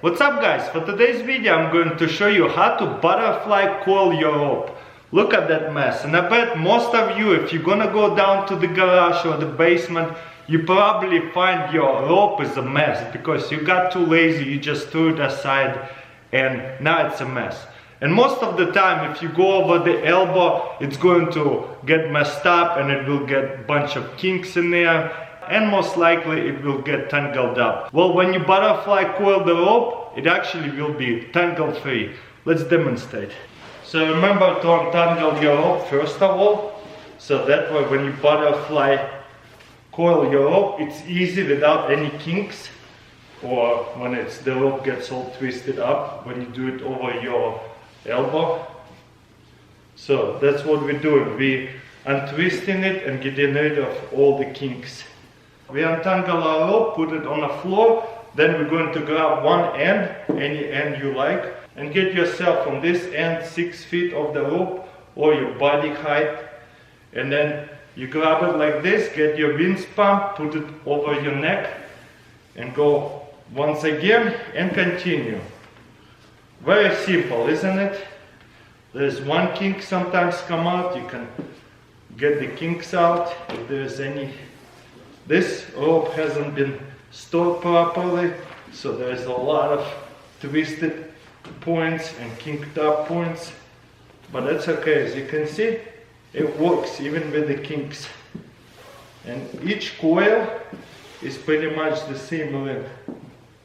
What's up guys? For today's video I'm going to show you how to butterfly coil your rope. Look at that mess, and I bet most of you, if you're gonna go down to the garage or the basement, you probably find your rope is a mess because you got too lazy, you just threw it aside and now it's a mess. And most of the time if you go over the elbow, it's going to get messed up and it will get a bunch of kinks in there, and most likely it will get tangled up. Well, when you butterfly coil the rope, it actually will be tangle free. Let's demonstrate. So remember to untangle your rope first of all, so that way when you butterfly coil your rope, it's easy without any kinks, or when the rope gets all twisted up when you do it over your elbow. So that's what we're doing. We untwisting it and getting rid of all the kinks. We untangle our rope, put it on the floor, then we're going to grab one end, any end you like, and get yourself from this end 6 feet of the rope or your body height, and then you grab it like this, get your winch pump, put it over your neck and go once again and continue. Very simple, isn't it? There's one kink sometimes come out, you can get the kinks out if there's any. This rope hasn't been stored properly, so there's a lot of twisted points and kinked up points, but that's okay. As you can see, it works even with the kinks, and each coil is pretty much the same length,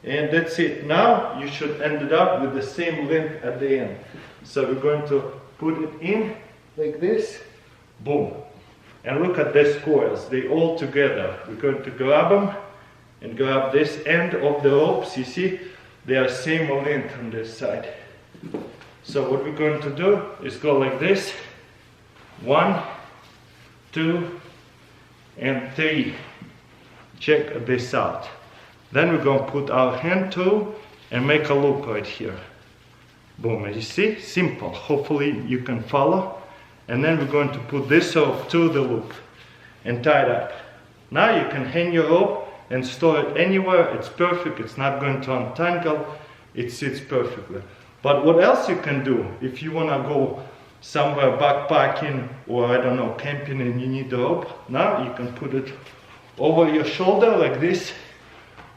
and that's it. Now you should end it up with the same length at the end. So we're going to put it in like this, boom. And look at these coils, they all together. We're going to grab them and grab this end of the ropes. You see, they are same length on this side. So what we're going to do is go like this. 1, 2, and 3. Check this out. Then we're going to put our hand through and make a loop right here. Boom, as you see, simple. Hopefully you can follow. And then we're going to put this rope through the loop and tie it up. Now you can hang your rope and store it anywhere. It's perfect, it's not going to untangle, it sits perfectly. But what else you can do if you want to go somewhere backpacking or I don't know, camping and you need the rope? Now you can put it over your shoulder like this.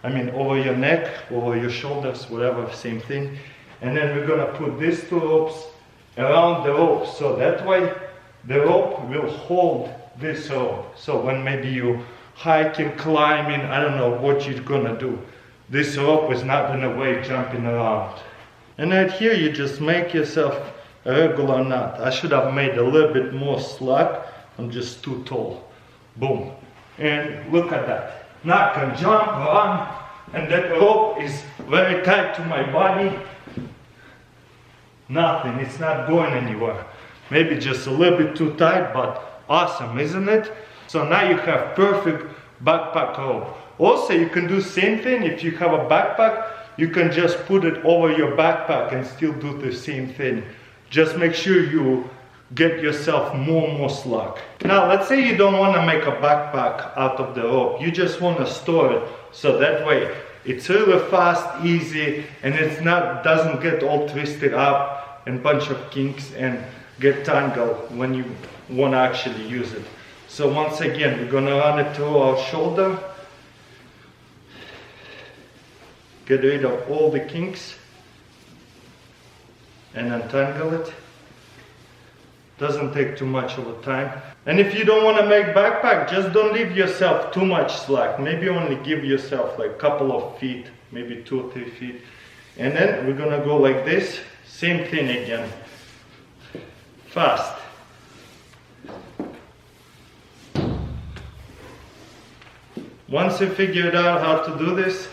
I mean over your neck, over your shoulders, whatever, same thing. And then we're going to put these two ropes around the rope, so that way the rope will hold this rope. So when maybe you hiking, climbing, I don't know what you're gonna do, this rope is not in the way jumping around. And right here you just make yourself a regular knot. I should have made a little bit more slack, I'm just too tall. Boom. And look at that. Now I can jump, run, and that rope is very tight to my body. Nothing, it's not going anywhere. Maybe just a little bit too tight, but awesome, isn't it? So now you have perfect backpack rope. Also, you can do same thing. If you have a backpack, you can just put it over your backpack and still do the same thing. Just make sure you get yourself more slack. Now, let's say you don't want to make a backpack out of the rope. You just want to store it, so that way it's really fast, easy, and doesn't get all twisted up and bunch of kinks and get tangled when you want to actually use it. So once again, we're going to run it through our shoulder. Get rid of all the kinks and untangle it. Doesn't take too much of a time. And if you don't want to make backpack, just don't leave yourself too much slack. Maybe only give yourself like a couple of feet, maybe 2 or 3 feet. And then we're gonna go like this, same thing again. Fast. Once you figure out how to do this,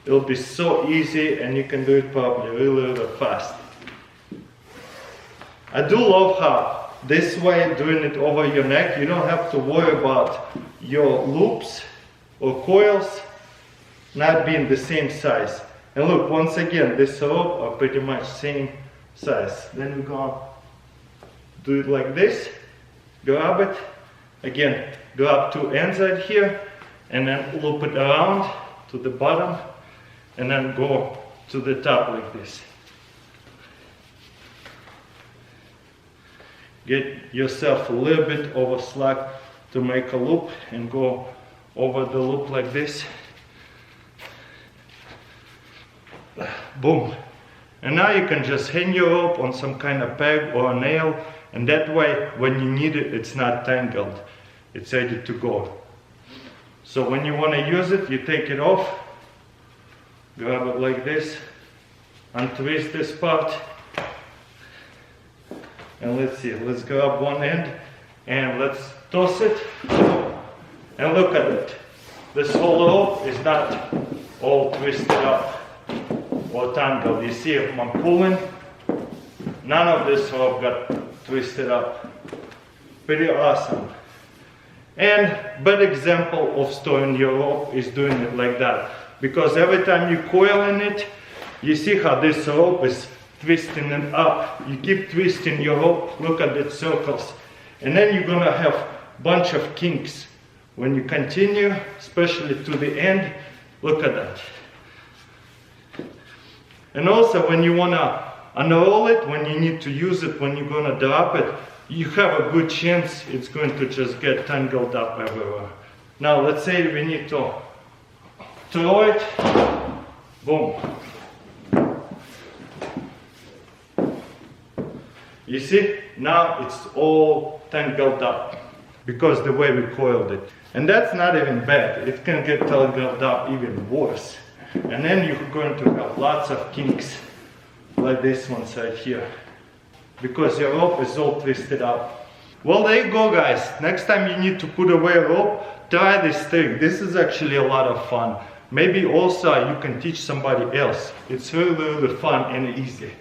it'll be so easy and you can do it probably really fast. I do love how this way, doing it over your neck, you don't have to worry about your loops or coils not being the same size. And look, once again, this rope are pretty much same size. Then we're gonna do it like this, grab it, again, grab 2 ends right here, and then loop it around to the bottom, and then go to the top like this. Get yourself a little bit over slack to make a loop and go over the loop like this. Boom. And now you can just hang your rope on some kind of peg or a nail, and that way when you need it, it's not tangled. It's ready to go. So when you want to use it, you take it off, grab it like this, untwist this part, and let's see, let's grab one end and let's toss it, and look at it. This whole rope is not all twisted up or tangled. You see, if I'm pulling, none of this rope got twisted up. Pretty awesome. And bad example of storing your rope is doing it like that. Because every time you coil in it, you see how this rope is twisting it up. You keep twisting your rope, look at the circles. And then you're gonna have a bunch of kinks. When you continue, especially to the end, look at that. And also when you wanna unroll it, when you need to use it, when you're gonna drop it, you have a good chance it's going to just get tangled up everywhere. Now let's say we need to throw it, boom. You see, now it's all tangled up because the way we coiled it. And that's not even bad, it can get tangled up even worse. And then you're going to have lots of kinks like this one right here, because your rope is all twisted up. Well, there you go guys. Next time you need to put away a rope, try this trick. This is actually a lot of fun. Maybe also you can teach somebody else. It's really, really fun and easy.